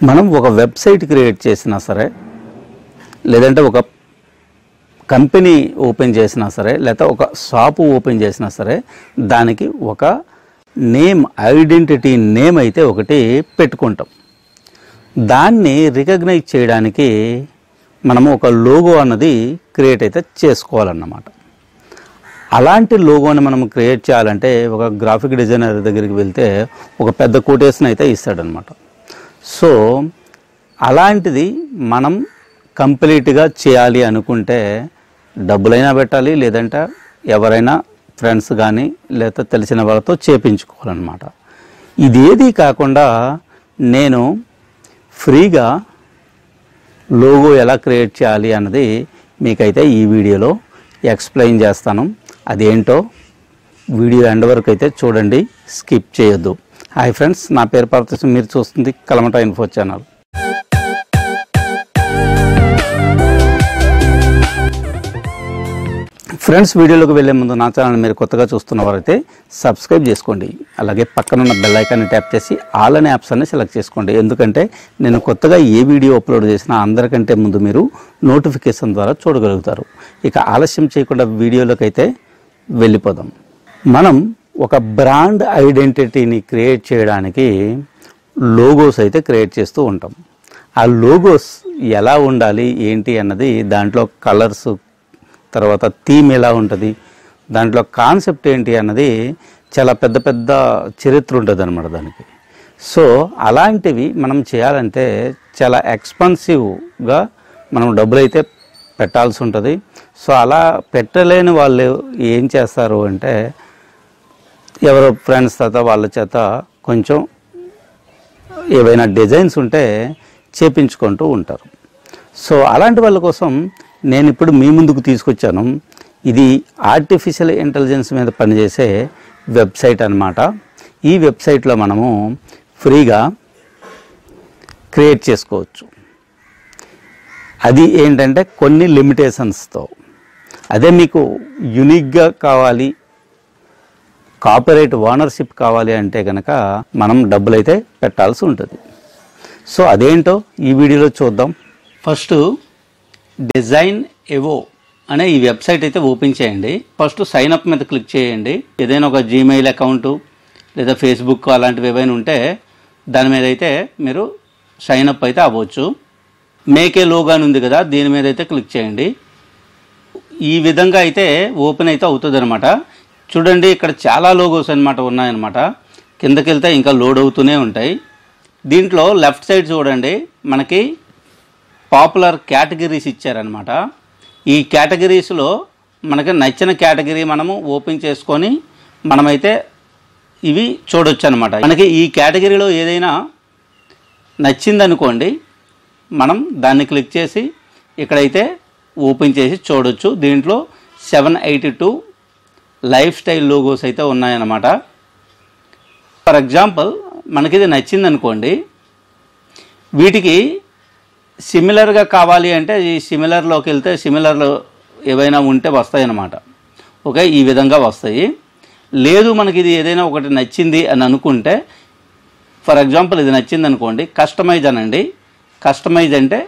మనం ఒక website create చేసినా సరే, లేదంటే ఒక కంపెనీ ఓపెన్ చేసినా సరే, లేకపోతే ఒక షాపు ఓపెన్ చేసినా సరే, దానికి ఒక నేమ్, ఐడెంటిటీ నేమ్ అయితే ఒకటి పెట్టుకుంటాం. దాన్ని రికగ్నైజ్ చేయడానికి మనము ఒక లోగో అన్నది క్రియేట్ అయితే చేసుకోవాలన్నమాట. అలాంటి లోగోని మనం క్రియేట్ చేయాలంటే ఒక గ్రాఫిక్ డిజైనర్ దగ్గరికి వెళ్తే ఒక పెద్ద కోటేషన్ అయితే ఇస్తాడనమాట. సో అలాంటిది మనం కంప్లీట్గా చేయాలి అనుకుంటే డబ్బులైనా పెట్టాలి, లేదంటే ఎవరైనా ఫ్రెండ్స్ కానీ లేదా తెలిసిన వాళ్ళతో చేపించుకోవాలన్నమాట. ఇదేది కాకుండా నేను ఫ్రీగా లోగో ఎలా క్రియేట్ చేయాలి అన్నది మీకైతే ఈ వీడియోలో ఎక్స్ప్లెయిన్ చేస్తాను. అదేంటో వీడియో ఎండ్ వరకు అయితే చూడండి, స్కిప్ చేయొద్దు. హాయ్ ఫ్రెండ్స్, నా పేరు పార్థసారథి, మీరు చూస్తుంది కలమట ఇన్ఫో ఛానల్. ఫ్రెండ్స్, వీడియోలోకి వెళ్ళే ముందు నా ఛానల్ మీరు కొత్తగా చూస్తున్నవారైతే సబ్స్క్రైబ్ చేసుకోండి. అలాగే పక్కనున్న బెల్ ఐకాన్ని ట్యాప్ చేసి ఆల్ అనే ఆప్షన్ని సెలెక్ట్ చేసుకోండి. ఎందుకంటే నేను కొత్తగా ఏ వీడియో అప్లోడ్ చేసినా అందరికంటే ముందు మీరు నోటిఫికేషన్ ద్వారా చూడగలుగుతారు. ఇక ఆలస్యం చేయకుండా వీడియోలోకి అయితే వెళ్ళిపోదాం. మనం ఒక బ్రాండ్ ఐడెంటిటీని క్రియేట్ చేయడానికి లోగోస్ అయితే క్రియేట్ చేస్తూ ఉంటాం. ఆ లోగోస్ ఎలా ఉండాలి ఏంటి అన్నది, దాంట్లో కలర్స్, తర్వాత థీమ్ ఎలా ఉంటుంది, దాంట్లో కాన్సెప్ట్ ఏంటి అన్నది చాలా పెద్ద పెద్ద చరిత్ర ఉంటుంది అన్నమాట దానికి. సో అలాంటివి మనం చేయాలంటే చాలా ఎక్స్పెన్సివ్గా మనం డబ్బులు అయితే పెట్టాల్సి ఉంటుంది. సో అలా పెట్టలేని వాళ్ళు ఏం చేస్తారు అంటే ఎవరో ఫ్రెండ్స్ చేత వాళ్ళ చేత కొంచెం ఏవైనా డిజైన్స్ ఉంటే చేపించుకుంటూ ఉంటారు. సో అలాంటి వాళ్ళ కోసం నేను ఇప్పుడు మీ ముందుకు తీసుకొచ్చాను. ఇది ఆర్టిఫిషియల్ ఇంటెలిజెన్స్ మీద పనిచేసే వెబ్సైట్ అన్నమాట. ఈ వెబ్సైట్లో మనము ఫ్రీగా క్రియేట్ చేసుకోవచ్చు. అది ఏంటంటే కొన్ని లిమిటేషన్స్తో. అదే మీకు యూనిక్గా కావాలి, కాపీరైట్ ఓనర్షిప్ కావాలి అంటే కనుక మనం డబ్బులు అయితే పెట్టాల్సి ఉంటుంది. సో అదేంటో ఈ వీడియోలో చూద్దాం. ఫస్ట్ డిజైన్ ఎవో అనే ఈ వెబ్సైట్ అయితే ఓపెన్ చేయండి. ఫస్ట్ సైన్ అప్ మీద క్లిక్ చేయండి. ఏదైనా ఒక జీమెయిల్ అకౌంటు లేదా ఫేస్బుక్ అలాంటివి ఏవైనా ఉంటే దాని మీద అయితే మీరు సైన్ అప్ అయితే అవ్వచ్చు. మేకే లోగో అని ఉంది కదా, దీని మీద అయితే క్లిక్ చేయండి. ఈ విధంగా అయితే ఓపెన్ అయితే అవుతుంది అనమాట. చూడండి, ఇక్కడ చాలా లోగోస్ అనమాట ఉన్నాయన్నమాట. కిందకి వెళ్తే ఇంకా లోడ్ అవుతూనే ఉంటాయి. దీంట్లో లెఫ్ట్ సైడ్ చూడండి, మనకి పాపులర్ కేటగిరీస్ ఇచ్చారనమాట. ఈ కేటగిరీస్లో మనకి నచ్చిన కేటగిరీ మనము ఓపెన్ చేసుకొని మనమైతే ఇవి చూడొచ్చు అనమాట. మనకి ఈ కేటగిరీలో ఏదైనా నచ్చిందనుకోండి, మనం దాన్ని క్లిక్ చేసి ఇక్కడైతే ఓపెన్ చేసి చూడొచ్చు. దీంట్లో 782 లైఫ్ స్టైల్ లోగోస్ అయితే ఉన్నాయన్నమాట. ఫర్ ఎగ్జాంపుల్ మనకి ఇది నచ్చిందనుకోండి, వీటికి సిమిలర్గా కావాలి అంటే ఈ సిమిలర్లోకి వెళ్తే సిమిలర్లో ఏవైనా ఉంటే వస్తాయి అన్నమాట. ఓకే, ఈ విధంగా వస్తాయి. లేదు మనకి ఇది ఏదైనా ఒకటి నచ్చింది అని అనుకుంటే, ఫర్ ఎగ్జాంపుల్ ఇది నచ్చింది అనుకోండి, కస్టమైజ్ అనండి. కస్టమైజ్ అంటే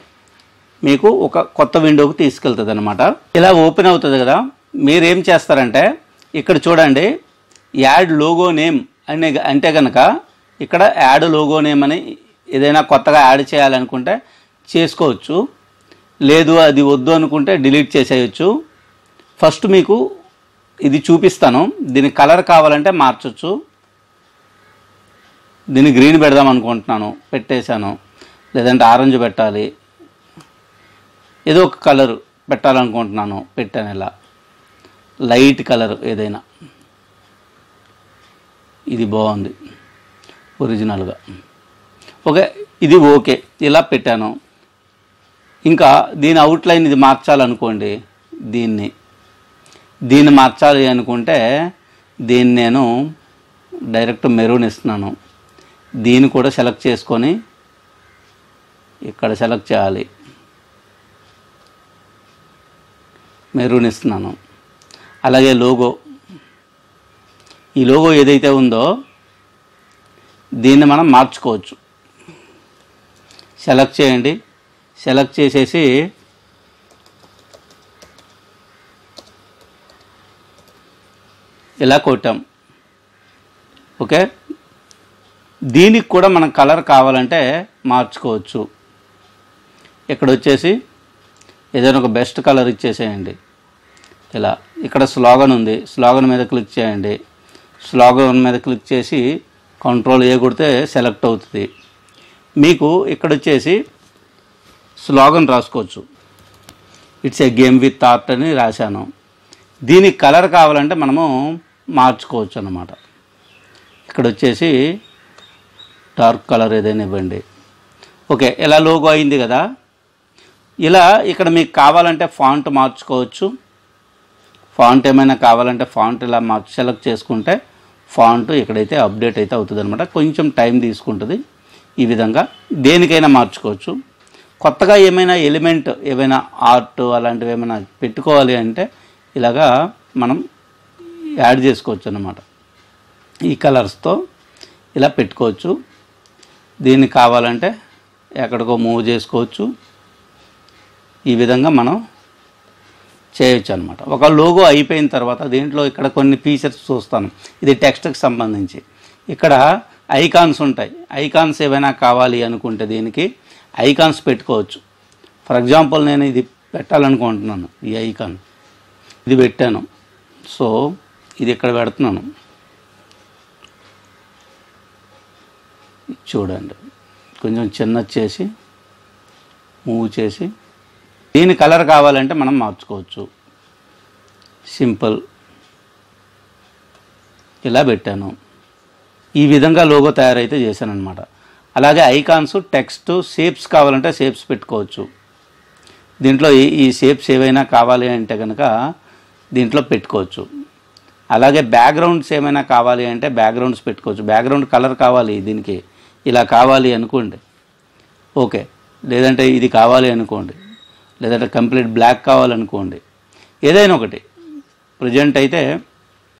మీకు ఒక కొత్త విండోకి తీసుకెళ్తుంది అనమాట. ఇలా ఓపెన్ అవుతుంది కదా. మీరేం చేస్తారంటే ఇక్కడ చూడండి, యాడ్ లోగో నేమ్ అని అంటే కనుక ఇక్కడ యాడ్ లోగో నేమ్ అని ఏదైనా కొత్తగా యాడ్ చేయాలనుకుంటే చేసుకోవచ్చు. లేదు అది వద్దు అనుకుంటే డిలీట్ చేసేయచ్చు. ఫస్ట్ మీకు ఇది చూపిస్తాను. దీని కలర్ కావాలంటే మార్చొచ్చు. దీన్ని గ్రీన్ పెడదాం అనుకుంటున్నాను, పెట్టేశాను. లేదంటే ఆరెంజ్ పెట్టాలి, ఏదో ఒక కలర్ పెట్టాలనుకుంటున్నాను, పెట్టాను. ఇలా లైట్ కలర్ ఏదైనా, ఇది బాగుంది ఒరిజినల్గా. ఓకే, ఇది ఓకే, ఇలా పెట్టాను. ఇంకా దీని అవుట్లైన్ ఇది మార్చాలనుకోండి, దీన్ని మార్చాలి అనుకుంటే దీన్ని నేను డైరెక్ట్ మెరూన్ ఇస్తున్నాను. దీన్ని కూడా సెలెక్ట్ చేసుకొని ఇక్కడ సెలెక్ట్ చేయాలి, మెరూన్ ఇస్తున్నాను. అలాగే లోగో, ఈ లోగో ఏదైతే ఉందో దీన్ని మనం మార్చుకోవచ్చు. సెలెక్ట్ చేయండి. సెలెక్ట్ చేసేసి ఇలా కొట్టాం. ఓకే, దీనికి కూడా మనం కలర్ కావాలంటే మార్చుకోవచ్చు. ఇక్కడ వచ్చేసి ఏదైనా ఒక బెస్ట్ కలర్ ఇచ్చేసేయండి. ఇలా ఇక్కడ స్లోగన్ ఉంది, స్లోగన్ మీద క్లిక్ చేయండి. స్లోగన్ మీద క్లిక్ చేసి Ctrl+A కొడితే సెలెక్ట్ అవుతుంది. మీకు ఇక్కడ వచ్చేసి స్లోగన్ రాసుకోవచ్చు. It's a game with art అని రాశాను. దీనికి కలర్ కావాలంటే మనము మార్చుకోవచ్చు అన్నమాట. ఇక్కడ వచ్చేసి డార్క్ కలర్ ఏదైనా ఇవ్వండి. ఓకే, ఇలా లోగో అయింది కదా. ఇలా ఇక్కడ మీకు కావాలంటే ఫాంట్ మార్చుకోవచ్చు. ఫాంట్ ఏమైనా కావాలంటే ఫాంట్ ఇలా సెలెక్ట్ చేసుకుంటే ఫాంట్ ఇక్కడైతే అప్డేట్ అయితే అవుతుంది అనమాట. కొంచెం టైం తీసుకుంటుంది. ఈ విధంగా దేనికైనా మార్చుకోవచ్చు. కొత్తగా ఏమైనా ఎలిమెంట్ ఏమైనా ఆర్ట్ అలాంటివి ఏమైనా పెట్టుకోవాలి అంటే ఇలాగా మనం యాడ్ చేసుకోవచ్చు అన్నమాట. ఈ కలర్స్తో ఇలా పెట్టుకోవచ్చు. దీన్ని కావాలంటే ఎక్కడికో మూవ్ చేసుకోవచ్చు. ఈ విధంగా మనం చేయొచ్చు అనమాట. ఒక లోగో అయిపోయిన తర్వాత దీంట్లో ఇక్కడ కొన్ని ఫీచర్స్ చూస్తాను. ఇది టెక్స్ట్కి సంబంధించి ఇక్కడ ఐకాన్స్ ఉంటాయి. ఐకాన్స్ ఏమైనా కావాలి అనుకుంటే దీనికి ఐకాన్స్ పెట్టుకోవచ్చు. ఫర్ ఎగ్జాంపుల్ నేను ఇది పెట్టాలనుకుంటున్నాను. ఈ ఐకాన్ ఇది పెట్టాను. సో ఇది ఇక్కడ పెడుతున్నాను. చూడండి, కొంచెం చిన్నది చేసి మూవ్ చేసి దీని కలర్ కావాలంటే మనం మార్చుకోవచ్చు. సింపుల్ ఇలా పెట్టాను. ఈ విధంగా లోగో తయారైతే చేశాను అనమాట. అలాగే ఐకాన్స్, టెక్స్ట్, షేప్స్ కావాలంటే షేప్స్ పెట్టుకోవచ్చు. దీంట్లో ఈ షేప్స్ ఏవైనా కావాలి అంటే కనుక దీంట్లో పెట్టుకోవచ్చు. అలాగే బ్యాక్గ్రౌండ్స్ ఏమైనా కావాలి అంటే బ్యాక్గ్రౌండ్స్ పెట్టుకోవచ్చు. బ్యాక్గ్రౌండ్ కలర్ కావాలి దీనికి, ఇలా కావాలి అనుకోండి. ఓకే, లేదంటే ఇది కావాలి అనుకోండి, లేదంటే కంప్లీట్ బ్లాక్ కావాలనుకోండి. ఏదైనా ఒకటి. ప్రజెంట్ అయితే